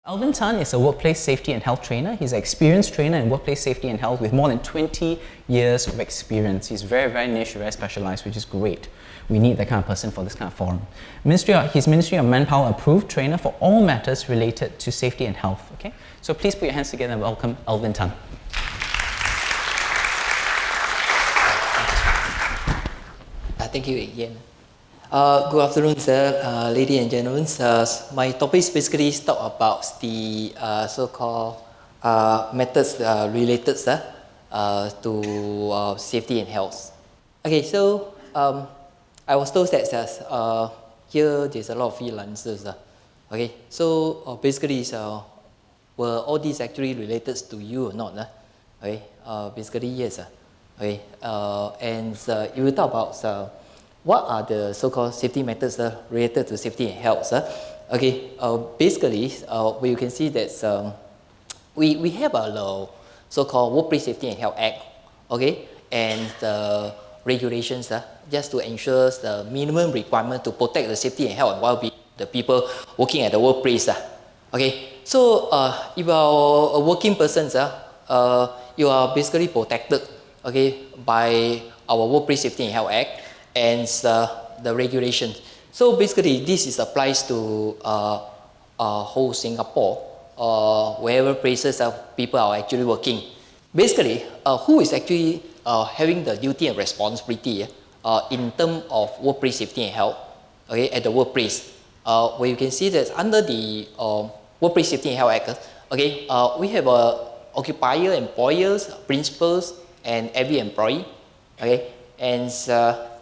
Alvin Tan is a workplace safety and health trainer. He's an experienced trainer in workplace safety and health with more than 20 years of experience. He's very niche, very specialized, which is great. We need that kind of person for this kind of forum. He's Ministry of Manpower approved trainer for all matters related to safety and health. Okay, so please put your hands together and welcome Alvin Tan. Thank you, Ian. Good afternoon, sir, ladies and gentlemen. My topic is basically talk about the so-called methods related to safety and health. Okay, so I was told that here there's a lot of freelancers. Okay, so basically, were all these actually related to you or not? Okay, basically yes. Okay, and you will talk about what are the so-called safety methods related to safety and health? Okay, basically, where you can see that we have a so-called Workplace Safety and Health Act, okay, and the regulations just to ensure the minimum requirement to protect the safety and health and well-being of the people working at the workplace. Okay, so if you are a working person, you are basically protected, okay, by our Workplace Safety and Health Act and the regulations. So basically, this applies to whole Singapore, wherever places people are actually working. Basically, who is actually having the duty and responsibility in terms of workplace safety and health, okay, at the workplace? Where you can see that under the Workplace Safety and Health Act, okay, we have occupier, employers, principals, and every employee, okay, and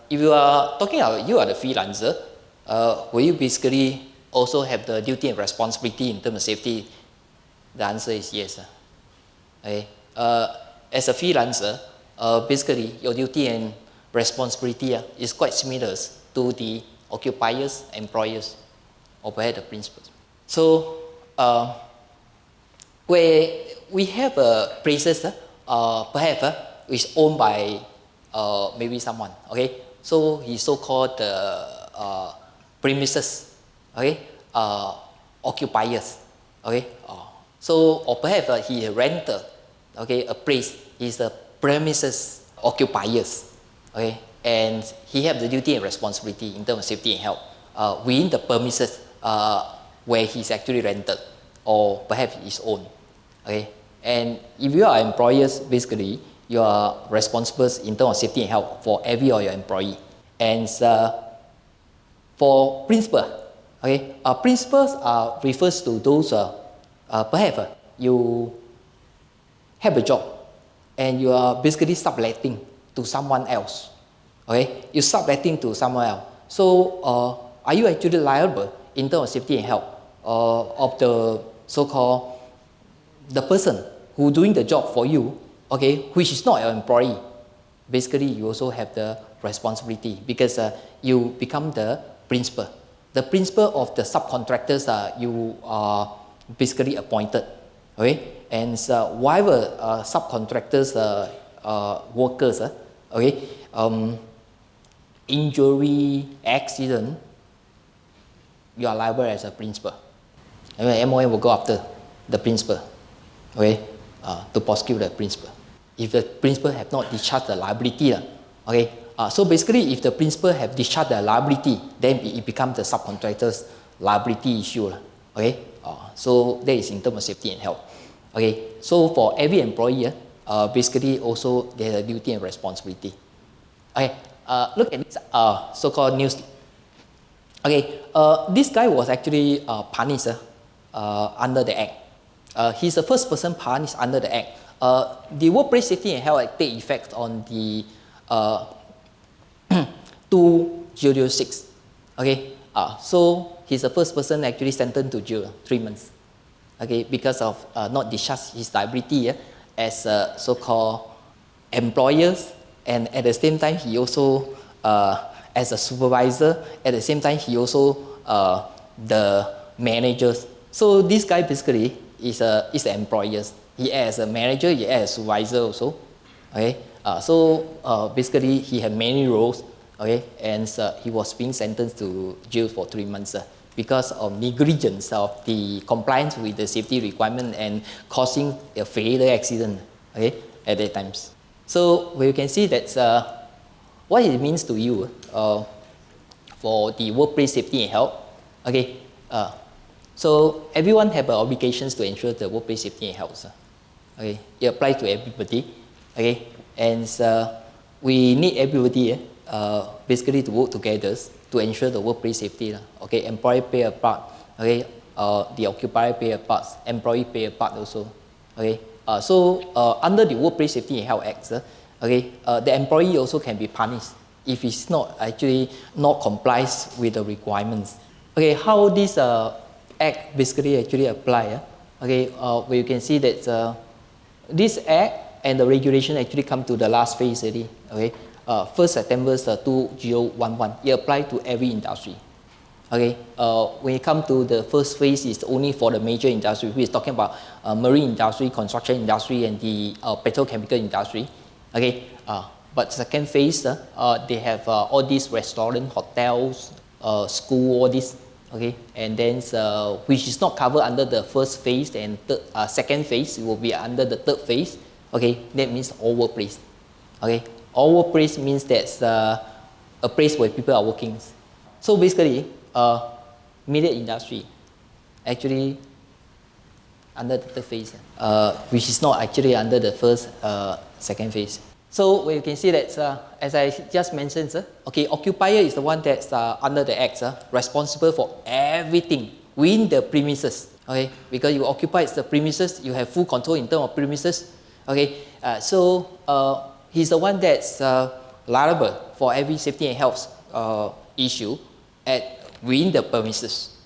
if you are talking about you are the freelancer, will you basically also have the duty and responsibility in terms of safety? The answer is yes. Okay. As a freelancer, basically your duty and responsibility is quite similar to the occupiers, employers, or perhaps the principals. So where we have places, perhaps which is owned by maybe someone, okay? So he so-called premises, okay, occupiers, okay. So or perhaps he rented, okay, a place. He's a premises occupiers, okay, and he have the duty and responsibility in terms of safety and health within the premises where he's actually rented or perhaps his own, okay. And if you are employers, basically you are responsible in terms of safety and health for every of your employee. And for principal, okay, principals refers to those perhaps you have a job and you are basically subletting to someone else, okay, you subletting to someone else. So are you actually liable in terms of safety and health of the so-called the person who doing the job for you, okay, which is not your employee? Basically, you also have the responsibility because you become the principal. The principal of the subcontractors you are basically appointed, okay? And whatever subcontractors, workers, okay, injury, accident, you are liable as a principal. And MOM will go after the principal, okay, to prosecute the principal. If the principal have not discharged the liability, okay, so basically if the principal have discharged the liability, then it becomes the subcontractor's liability issue, okay. So that is in terms of safety and health, okay. So for every employee, basically also there's a duty and responsibility. Okay, look at this so-called news. Okay, this guy was actually punished under the Act. He's the first person punished under the Act. The Workplace Safety and Health Act take effect on the 2006. Okay, so he's the first person actually sentenced to jail 3 months. Okay, because of not discharge his liability as so-called employers, and at the same time he also as a supervisor. At the same time he also the managers. So this guy basically is the employers. He as a manager, he as a supervisor also, okay. So basically he had many roles, okay, and he was being sentenced to jail for 3 months because of negligence of the compliance with the safety requirement and causing a fatal accident, okay, at that times. So you can see that what it means to you for the workplace safety and health, okay. So everyone have obligations to ensure the workplace safety and health. Okay, it applies to everybody. Okay, and we need everybody basically to work together to ensure the workplace safety. Okay, employee play a part. Okay, the occupier play a part. Employee play a part also. Okay, under the Workplace Safety and Health Act, okay, the employee also can be punished if it's not actually not complies with the requirements. Okay, how this act basically actually apply? Okay, where you can see that this act and the regulation actually come to the last phase already. Okay, 1st September 2011. It applies to every industry. Okay, when it comes to the first phase, it's only for the major industry. We're talking about marine industry, construction industry, and the petrochemical industry. Okay, but second phase, they have all these restaurants, hotels, school, all this. Okay, and then which is not covered under the first phase and second phase, it will be under the third phase. Okay, that means all workplace. Okay, all workplace means that's a place where people are working. So basically, media industry actually under the third phase, which is not actually under the first, second phase. So you can see that, as I just mentioned, okay, occupier is the one that's under the Act, responsible for everything within the premises. Okay, because you occupy the premises, you have full control in terms of premises. Okay, he's the one that's liable for every safety and health issue within the premises.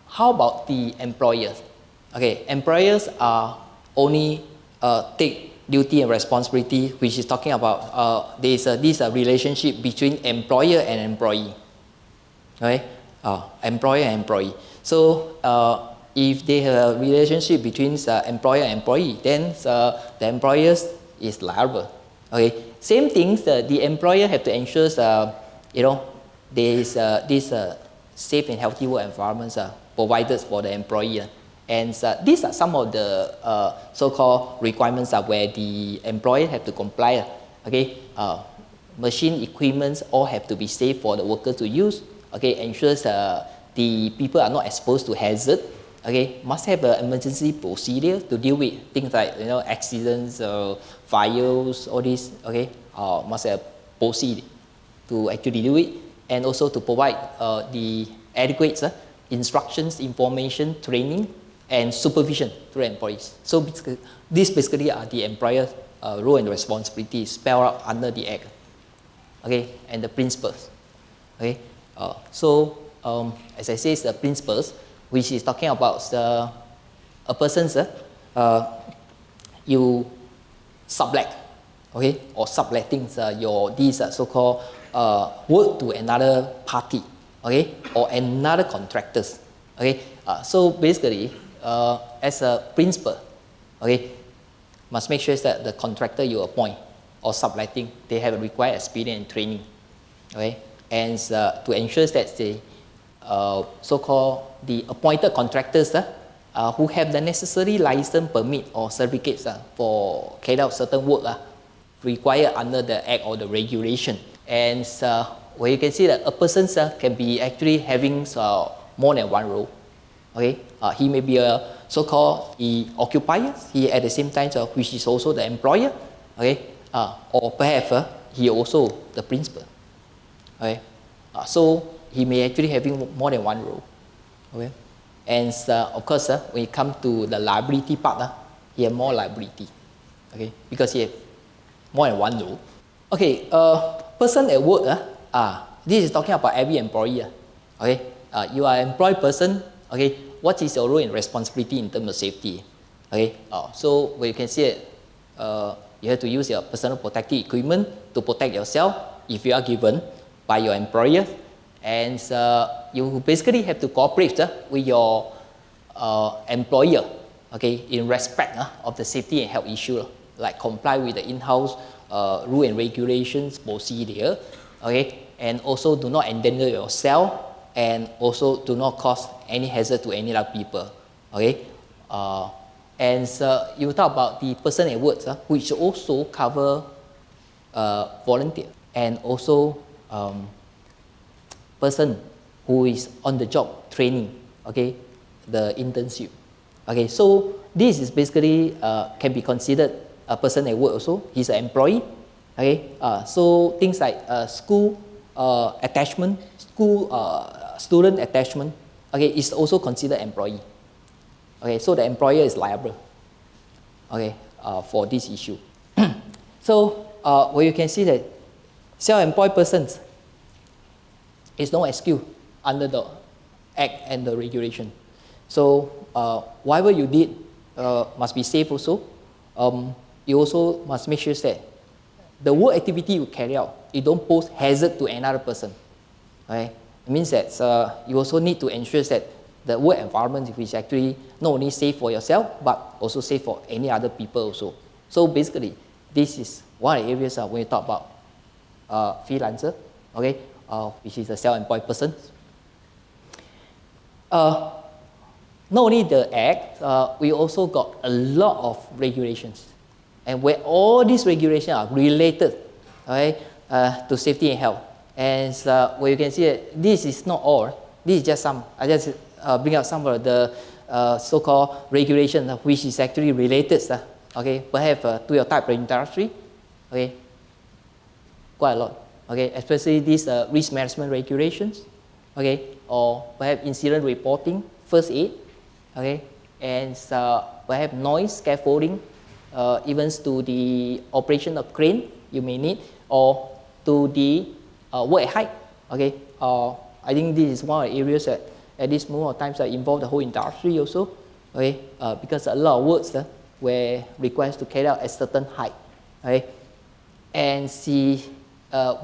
How about the employers? Okay, employers are only take duty and responsibility, which is talking about this relationship between employer and employee. Okay, employer and employee. So if they have a relationship between employer and employee, then the employers is liable. Okay, same things. The employer have to ensure there is this safe and healthy work environments provided for the employee. And these are some of the so-called requirements where the employer have to comply. Okay, machine equipments all have to be safe for the workers to use. Okay, ensures the people are not exposed to hazard. Okay, must have an emergency procedure to deal with things like accidents, fires, all this. Okay, must have procedure to actually do it, and also to provide the adequate instructions, information, training, and supervision to the employees. So these basically are the employer's role and responsibilities spelled out under the Act. Okay, and the principles. Okay, as I say, the principles, which is talking about a person's you sublet, okay, or subletting these so-called work to another party, okay, or another contractors. Okay, so basically, as a principal, okay, must make sure that the contractor you appoint or subletting, they have a required experience and training. Okay, and to ensure that the so-called the appointed contractors who have the necessary license, permit, or certificates for carry out certain work required under the Act or the regulation. And where you can see that a person can be actually having more than one role. Okay, he may be a so-called occupier, he at the same time which is also the employer. Okay, or perhaps he also the principal. Okay, so he may actually having more than one role. Okay, and of course when it comes to the liability part, he have more liability. Okay, because he have more than one role. Okay, person at work, this is talking about every employee. Okay, you are an employed person. Okay, what is your role and responsibility in terms of safety? Okay, so where you can see it, you have to use your personal protective equipment to protect yourself if you are given by your employer, and you basically have to cooperate with your employer, okay, in respect of the safety and health issue, like comply with the in-house rule and regulations procedure, okay, and also do not endanger yourself and also do not cause any hazard to any other people. Okay, and you talk about the person at work, which also cover volunteer and also person who is on the job training. Okay, the internship. Okay, so this is basically can be considered a person at work also. He's an employee. Okay, so things like school attachment, student attachment, okay, is also considered employee. Okay, so the employer is liable, okay, for this issue. So where you can see that self-employed persons is no excuse under the Act and the regulation. So whatever you did must be safe also. You also must make sure that the work activity you carry out, it don't pose hazard to another person. Okay? It means that you also need to ensure that the work environment is actually not only safe for yourself, but also safe for any other people also. So basically, this is one of the areas when you talk about freelancer, okay, which is a self-employed person. Not only the Act, we also got a lot of regulations, and where all these regulations are related, okay, to safety and health. And where you can see that this is not all. This is just some. I just bring out some of the so-called regulations which is actually related. Okay, perhaps to your type of industry. Okay, quite a lot. Okay, especially these risk management regulations. Okay, or perhaps incident reporting, first aid. Okay, and perhaps noise scaffolding, even to the operation of crane you may need, or to the work at height. Okay, I think this is one of the areas that at this moment of times that involve the whole industry also. Okay, because a lot of works were required to carry out at certain height. Okay, and the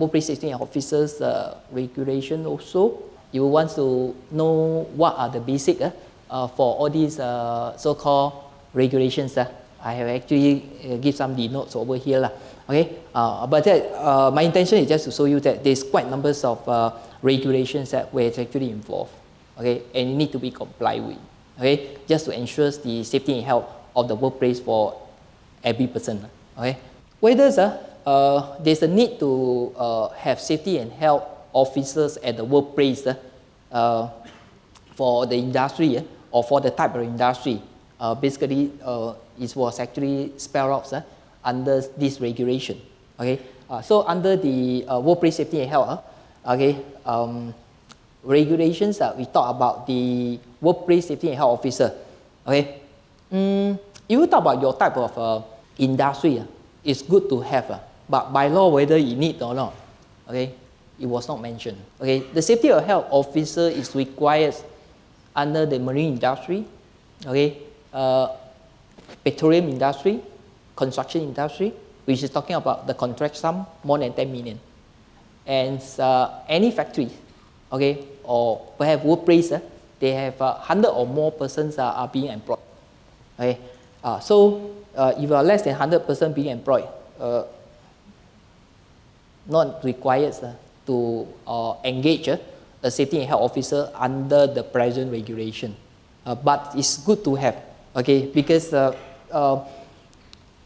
workplace safety and officers regulation also. You want to know what are the basic for all these so-called regulations. I have actually give some denotes over here. Okay, but my intention is just to show you that there's quite numbers of regulations that were actually involved. Okay, and you need to be complied with. Okay, just to ensure the safety and health of the workplace for every person. Okay, whether there's a need to have safety and health officers at the workplace for the industry or for the type of industry, basically it was actually spelled out under this regulation. Okay, so under the workplace safety and health, okay, regulations we talk about the workplace safety and health officer. Okay, if you talk about your type of industry, it's good to have, but by law whether you need or not, okay, it was not mentioned. Okay, the safety or health officer is required under the marine industry, okay, petroleum industry, construction industry, which is talking about the contract sum more than 10 million, and any factory, okay, or perhaps workplace, they have 100 or more persons are being employed. Okay, so if you are less than 100% being employed, not required to engage a safety and health officer under the present regulation, but it's good to have. Okay, because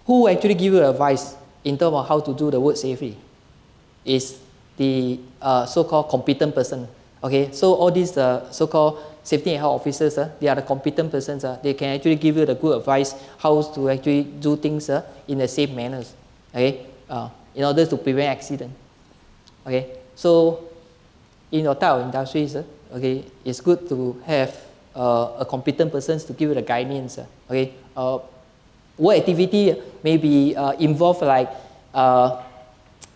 who actually give you advice in terms of how to do the work safely is the so-called competent person. Okay, so all these so-called safety and health officers, they are the competent persons. They can actually give you the good advice how to actually do things in a safe manner. Okay, in order to prevent accident. Okay, so in your type of industries, okay, it's good to have a competent person to give you the guidance. Okay, work activity may be involved like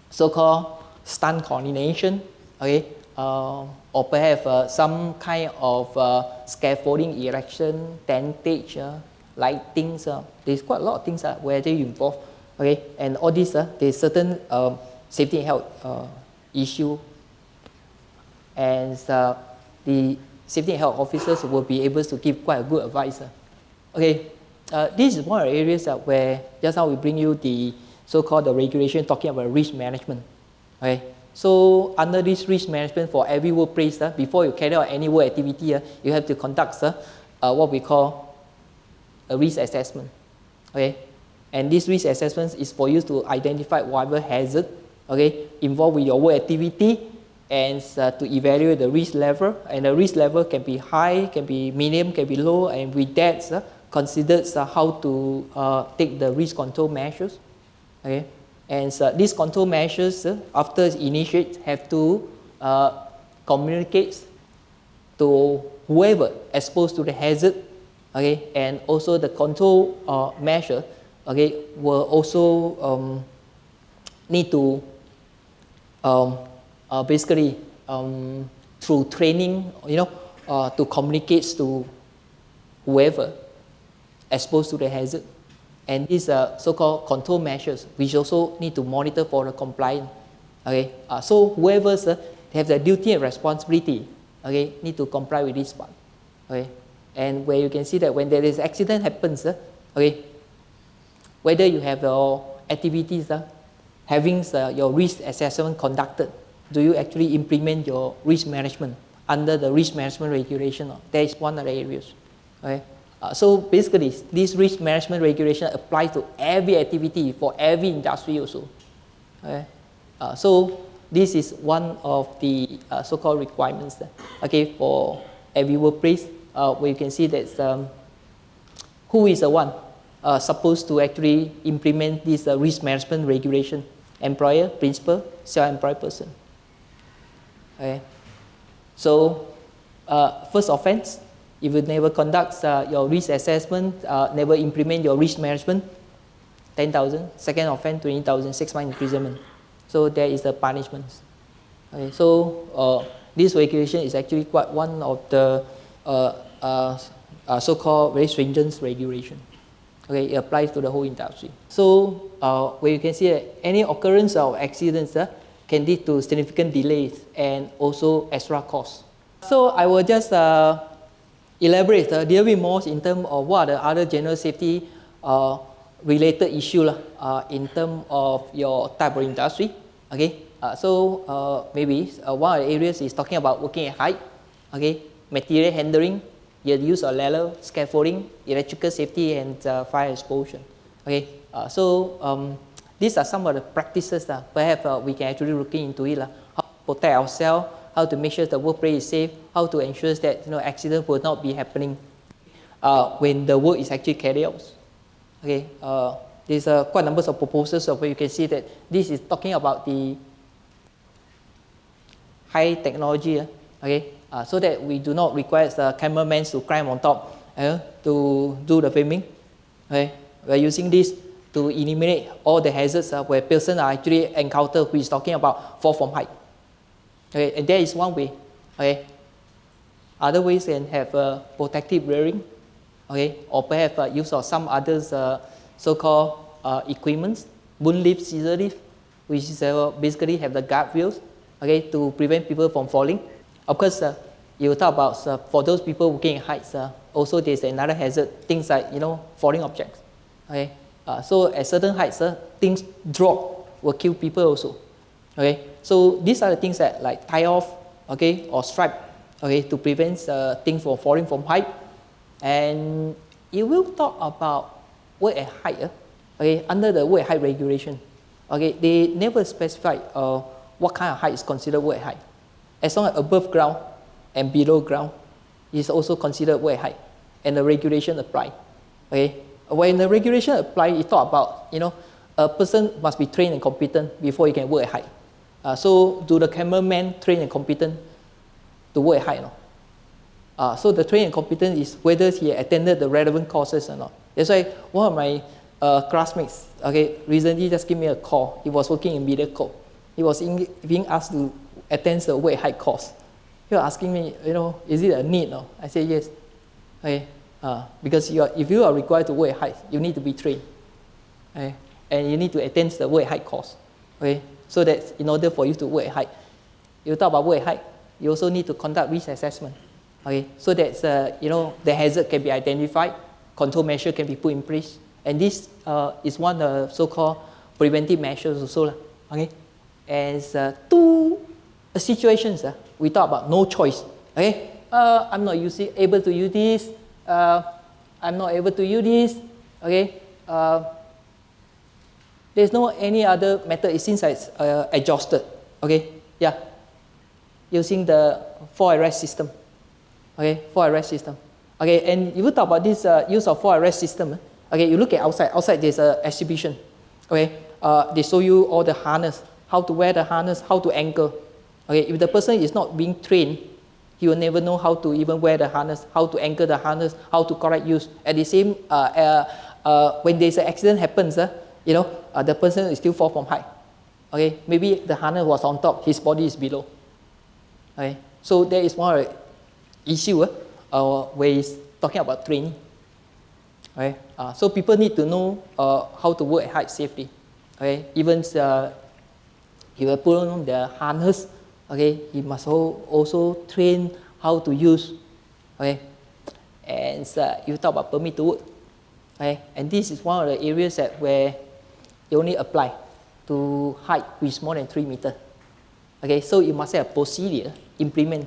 so-called stunt coordination. Okay, or perhaps some kind of scaffolding erection, tentage, lightings. There's quite a lot of things where they involve. Okay, and all these there's certain safety and health issue, and the safety and health officers will be able to give quite a good advice. Okay, this is one of the areas where just now we bring you the so-called the regulation talking about risk management. Okay, So under this risk management for every workplace, before you carry out any work activity, you have to conduct what we call a risk assessment. Okay, and this risk assessment is for you to identify whatever hazard, okay, involved with your work activity, and to evaluate the risk level. And the risk level can be high, can be medium, can be low, and with that, considered how to take the risk control measures. Okay, and these control measures, after initiate, have to communicate to whoever exposed to the hazard. Okay, and also the control measure, okay, will also need to basically through training, to communicate to whoever exposed to the hazard. And these are so-called control measures, which also need to monitor for the compliance. Okay, so whoever have the duty and responsibility, okay, need to comply with this part. Okay, and where you can see that when there is accident happens, okay, whether you have your activities, having your risk assessment conducted, do you actually implement your risk management under the risk management regulation? That is one of the areas. Okay. So basically, this risk management regulation applies to every activity for every industry also. Okay. So this is one of the so-called requirements, okay, for every workplace, where you can see that who is the one supposed to actually implement this risk management regulation: employer, principal, self-employed person. Okay. So first offense, if you never conduct your risk assessment, never implement your risk management, 10,000. Second offense, 20,000, 6 months imprisonment. So there is the punishment. Okay. So this regulation is actually quite one of the so-called very stringent regulation. Okay, it applies to the whole industry. So where you can see that any occurrence of accidents can lead to significant delays and also extra costs. So I will just elaborate a little bit more in terms of what are the other general safety related issues in terms of your type of industry. Okay, so maybe one of the areas is talking about working at height. Okay, material handling, the use of LELO, scaffolding, electrical safety, and fire exposure. Okay, so these are some of the practices that perhaps we can actually look into it. How to protect ourselves, how to make sure the workplace is safe, how to ensure that accidents will not be happening when the work is actually carried out. Okay, there's quite a number of proposals where you can see that this is talking about the high technology. Okay, so that we do not require the cameramen to climb on top to do the filming. Okay, we're using this to eliminate all the hazards where persons are actually encountered, which is talking about fall from height. Okay, and that is one way. Okay, other ways can have protective rearing. Okay, or perhaps use of some others so-called equipments, boom lift, scissor lift, which is basically have the guard wheels. Okay, to prevent people from falling. Of course, you talk about for those people working in heights. Also, there's another hazard, things like falling objects. Okay, so at certain heights, things drop will kill people also. Okay, so these are the things that like tie off, okay, or stripe, okay, to prevent things from falling from height. And it will talk about work at height. Okay, under the work at height regulation. Okay, they never specify what kind of height is considered work at height. As long as above ground and below ground is also considered work at height, and the regulation apply. Okay, when the regulation apply, it talk about a person must be trained and competent before he can work at height. So do the cameraman train and competent to work at height? So the trained and competent is whether he attended the relevant courses or not. That's why one of my classmates, okay, recently just gave me a call. He was working in Mediacorp. He was being asked to attend the work at height course. He was asking me, is it a need? No? I said yes. Okay, because if you are required to work at height, you need to be trained. Okay, and you need to attend the work at height course. Okay, so that in order for you to work at height, you talk about work at height, you also need to conduct risk assessment. Okay, so that the hazard can be identified, control measure can be put in place, and this is one of the so-called preventive measures also. Okay, as two situations. We talk about no choice. Okay, I'm not able to use this. I'm not able to use this. Okay, there's no any other method. It seems like it's exhausted. Okay, yeah, using the fall arrest system. Okay, fall arrest system. Okay, and if you talk about this use of fall arrest system, okay, you look at outside. Outside there's an exhibition. Okay, they show you all the harness, how to wear the harness, how to anchor. Okay, if the person is not being trained, he will never know how to even wear the harness, how to anchor the harness, how to correct use. At the same, when there's an accident happens, you know, the person is still fall from height. Okay, maybe the harness was on top, his body is below. Okay, so there is one issue where it's talking about training. Okay, so people need to know how to work at height safely. Okay, even he will put on the harness. Okay, he must also train how to use. Okay, and you talk about permit to work. Okay, and this is one of the areas that where you only apply to height which is more than 3 meters. Okay, so you must have a procedure implement.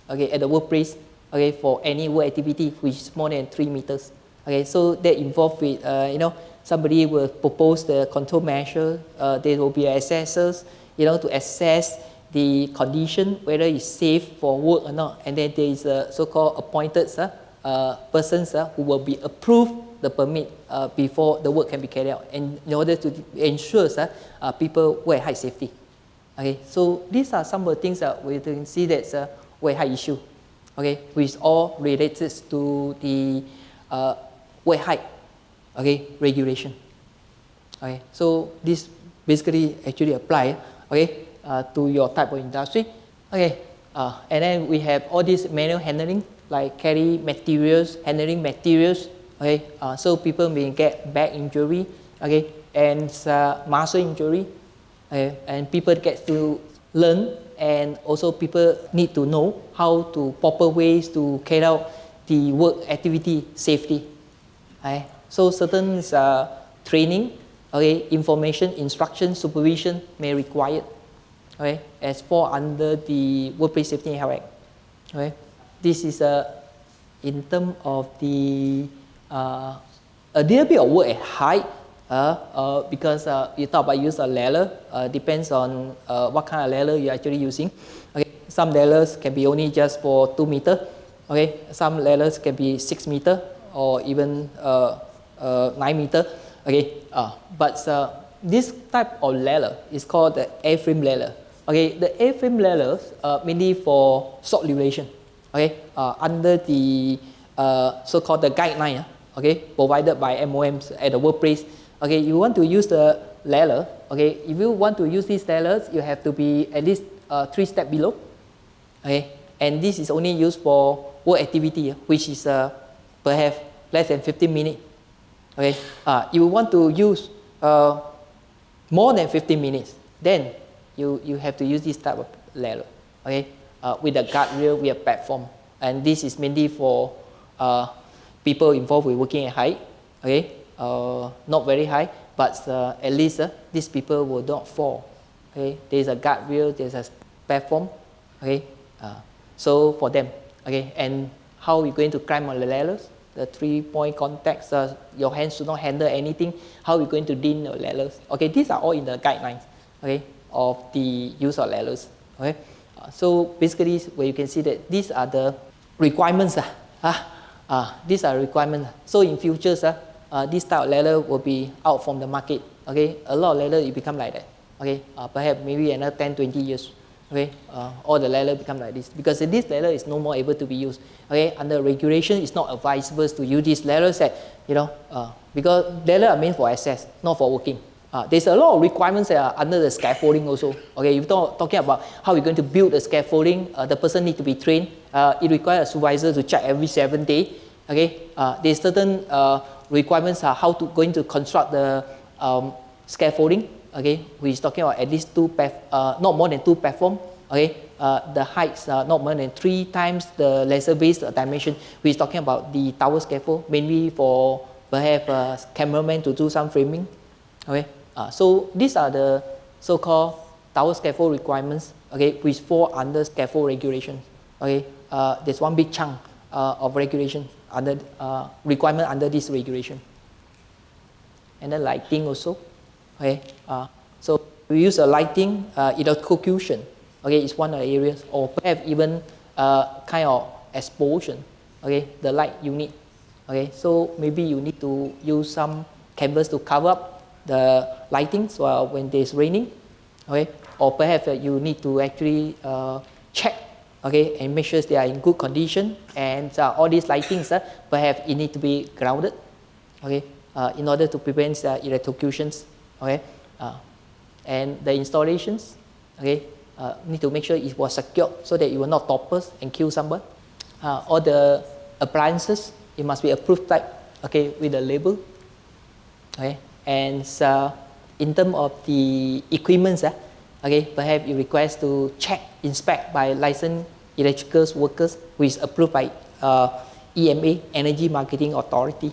Okay, at the workplace. Okay, for any work activity which is more than 3 meters. Okay, so that involved with you know, somebody will propose the control measure. There will be assessors, you know, to assess the condition whether it's safe for work or not, and then there is a so-called appointed persons who will be approved the permit before the work can be carried out, and in order to ensure people work at height safety. Okay, so these are some of the things that we can see that's a work height issue. Okay, which all related to the work height, okay, regulation. Okay, so this basically actually apply, okay, to your type of industry. Okay, and then we have all this manual handling, like carry materials, handling materials. Okay, so people may get back injury, okay, and muscle injury, okay, and people get to learn, and also people need to know how to proper ways to carry out the work activity safely. Okay, so certain training, okay, information, instruction, supervision may require. Okay, as fall under the Workplace Safety and Health Act. Okay, this is in terms of the a little bit of work at height, because you talk about use of LELO, depends on what kind of LELO you're actually using. Okay, some LELOs can be only just for 2 meters. Okay, some LELOs can be 6 meters or even 9 meters. Okay, but this type of LELO is called the airframe LELO. Okay, the airframe LELOs mainly for short duration. Okay, under the so-called the guideline, okay, provided by MOMs at the workplace. Okay, you want to use the LELO. Okay, if you want to use these LELOs, you have to be at least 3 steps below. Okay, and this is only used for work activity, which is perhaps less than 15 minutes. Okay, if you want to use more than 15 minutes, then you have to use this type of LELO. Okay, with a guardrail, with a platform, and this is mainly for people involved with working at height. Okay, not very high, but at least these people will not fall. Okay, there is a guardrail, there is a platform. Okay, so for them. Okay, and how are you going to climb on the LELOs? The 3-point contacts, your hands should not handle anything. How are you going to lean your LELOs? Okay, these are all in the guidelines, okay, of the use of LELOs. Okay, so basically where you can see that these are the requirements. These are requirements. So in futures, this type of LELO will be out from the market. Okay, a lot of LELO it become like that. Okay, perhaps maybe another 10-20 years. Okay, all the LELO become like this because this LELO is no more able to be used. Okay, under regulation, it's not advisable to use these LELOs that, you know, because LELO are meant for access, not for working. There's a lot of requirements that are under the scaffolding also. Okay, if you're talking about how you're going to build the scaffolding, the person needs to be trained. It requires a supervisor to check every 7 days. Okay, there's certain requirements are how to going to construct the scaffolding. Okay, we're talking about at least not more than 2 platforms. Okay, the heights are not more than 3 times the laser based dimension. We're talking about the tower scaffold, mainly for perhaps cameramen to do some framing. Okay, so these are the so-called tower scaffold requirements, okay, which fall under scaffold regulations. Okay, there's one big chunk of regulation under requirement under this regulation. And then lighting also. Okay, so we use a lighting electrocution. Okay, it's one of the areas, or perhaps even kind of exposure. Okay, the light unit. Okay, so maybe you need to use some canvas to cover up the lighting so when there's raining. Okay, or perhaps you need to actually check, okay, and make sure they are in good condition, and all these lightings perhaps it need to be grounded, okay, in order to prevent electrocutions, okay, and the installations, okay, need to make sure it was secured so that it will not topple and kill someone. All the appliances, it must be approved type, okay, with a label, okay, and in terms of the equipments, okay, perhaps you request to check, inspect by licensed electrical workers who is approved by EMA, Energy Marketing Authority.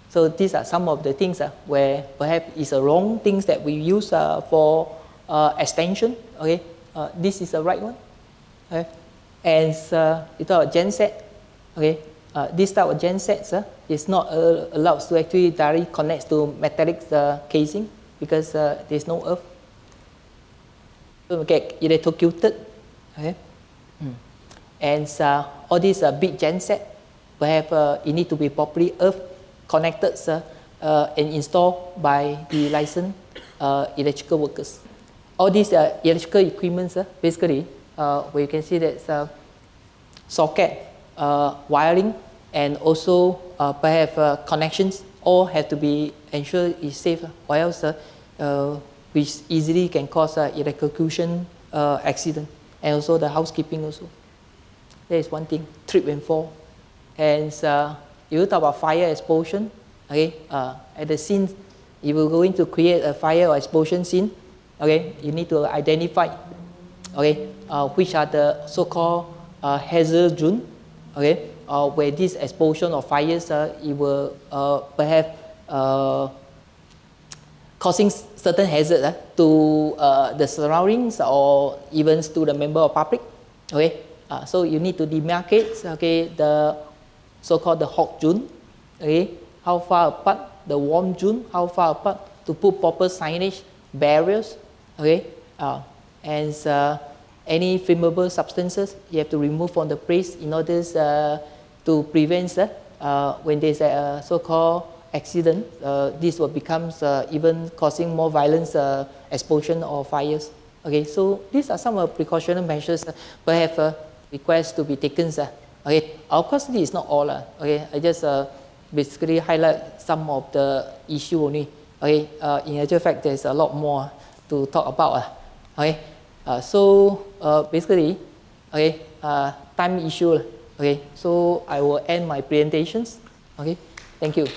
So these are some of the things where perhaps it's the wrong things that we use for extension, okay. This is the right one, okay. And you talk about genset, okay. This type of gensets is not allowed to actually directly connect to metallic casing because there's no earth. So we get electrocuted, okay. And all these big genset, perhaps it need to be properly earth connected and installed by the licensed electrical workers. All these electrical equipments, basically, where you can see that socket, wiring, and also perhaps connections all have to be ensured is safe, or else which easily can cause electrocution accident, and also the housekeeping also. That is one thing, trip and fall. And if you talk about fire explosion, okay, at the scene, if you're going to create a fire or explosion scene, okay, you need to identify, okay, which are the so-called hazard zone, okay, where this explosion or fires it will perhaps causing certain hazard to the surroundings or even to the member of public, okay. So you need to demarcate, okay, the so-called the hot zone, okay, how far apart, the warm zone, how far apart, to put proper signage, barriers, okay, and any flammable substances you have to remove from the place in order to prevent when there's a so-called accident, this will become even causing more violent explosion or fires. Okay, so these are some of the precautionary measures perhaps request to be taken. Okay, of course this is not all. Okay, I just basically highlight some of the issue only. Okay, in actual fact there's a lot more to talk about. Okay, so basically, okay, time issue. Okay, so I will end my presentations. Okay, thank you.